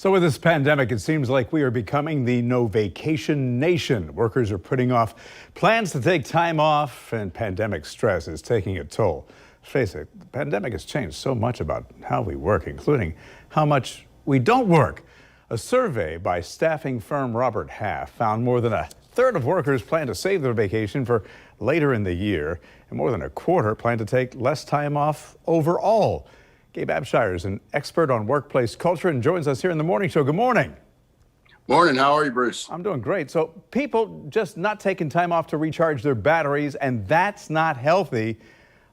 So with this pandemic, it seems like we are becoming the no vacation nation. Workers are putting off plans to take time off, and pandemic stress is taking a toll. Face it, the pandemic has changed so much about how we work, including how much we don't work. A survey by staffing firm Robert Half found more than a third of workers plan to save their vacation for later in the year, and more than a quarter plan to take less time off overall. Gabe Abshire is an expert on workplace culture and joins us here in the morning show. Good morning. Morning. How are you, Bruce? I'm doing great. So people just not taking time off to recharge their batteries, and that's not healthy,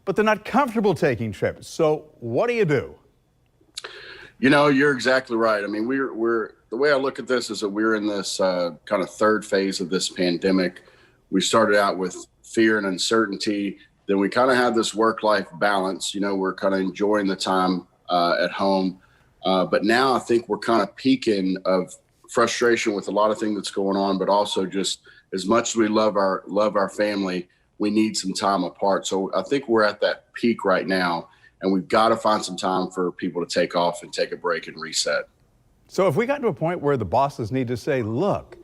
but they're not comfortable taking trips. So what do you do? You know, you're exactly right. I mean, we're the way I look at this is that we're in this kind of third phase of this pandemic. We started out with fear and uncertainty. Then we kind of had this work-life balance. You know, we're kind of enjoying the time at home. But now I think we're kind of peaking of frustration with a lot of things that's going on, but also just as much as we love our family, we need some time apart. So I think we're at that peak right now, and we've got to find some time for people to take off and take a break and reset. So if we got to a point where the bosses need to say, look,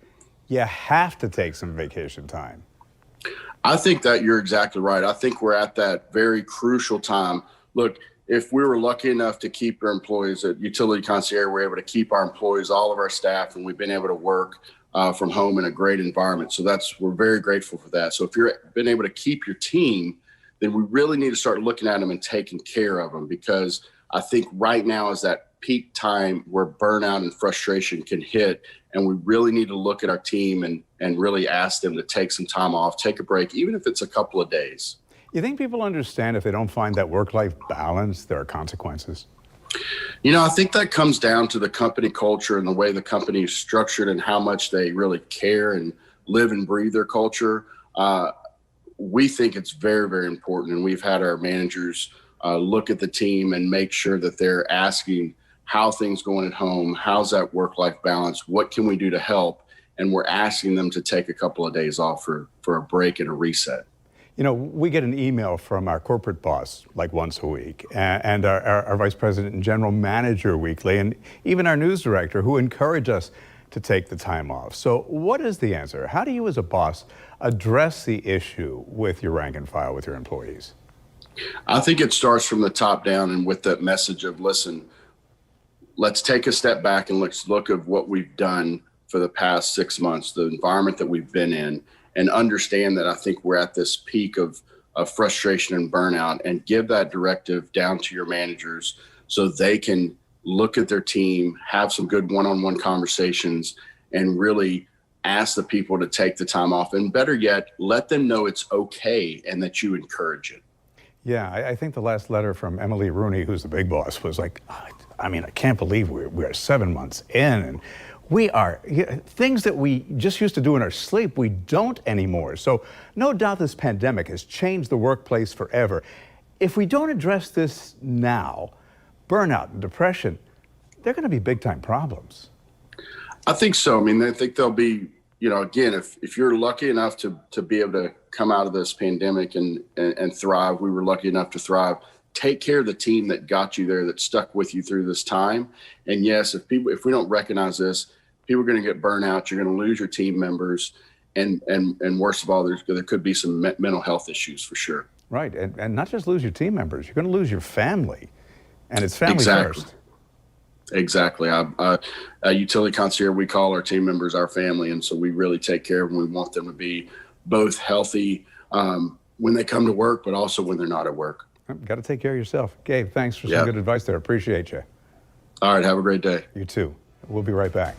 you have to take some vacation time. I think that you're exactly right. I think we're at that very crucial time. Look, if we were lucky enough to keep our employees at Utility Concierge, we're able to keep our employees, all of our staff, and we've been able to work from home in a great environment. So we're very grateful for that. So if you've been able to keep your team, then we really need to start looking at them and taking care of them, because I think right now is that peak time where burnout and frustration can hit. And we really need to look at our team and really ask them to take some time off, take a break, even if it's a couple of days. You think people understand if they don't find that work-life balance, there are consequences? You know, I think that comes down to the company culture and the way the company is structured and how much they really care and live and breathe their culture. We think it's very, very important. And we've had our managers look at the team and make sure that they're asking how things going at home, how's that work-life balance, what can we do to help? And we're asking them to take a couple of days off for a break and a reset. You know, we get an email from our corporate boss like once a week, and our vice president and general manager weekly, and even our news director, who encourage us to take the time off. So what is the answer? How do you as a boss address the issue with your rank and file, with your employees? I think it starts from the top down, and with that message of, listen, let's take a step back and let's look at what we've done for the past 6 months, the environment that we've been in, and understand that I think we're at this peak of frustration and burnout, and give that directive down to your managers so they can look at their team, have some good one-on-one conversations, and really ask the people to take the time off. And better yet, let them know it's okay and that you encourage it. Yeah, I think the last letter from Emily Rooney, who's the big boss, was like, I mean, I can't believe we're 7 months in, and we are, things that we just used to do in our sleep, we don't anymore. So no doubt this pandemic has changed the workplace forever. If we don't address this now, burnout and depression, they're going to be big time problems. I think so. I mean, I think there'll be, you know, again, if you're lucky enough to be able to come out of this pandemic and thrive, we were lucky enough to thrive. Take care of the team that got you there, that stuck with you through this time. And yes, if we don't recognize this, people are going to get burnout. You're going to lose your team members, and worst of all, there could be some mental health issues for sure. Right, and not just lose your team members, you're going to lose your family, and it's family first. Exactly. Utility Concierge, we call our team members our family, and so we really take care of them. We want them to be both healthy when they come to work, but also when they're not at work. Got to take care of yourself. Gabe, thanks for some good advice there. Appreciate you. All right. Have a great day. You too. We'll be right back.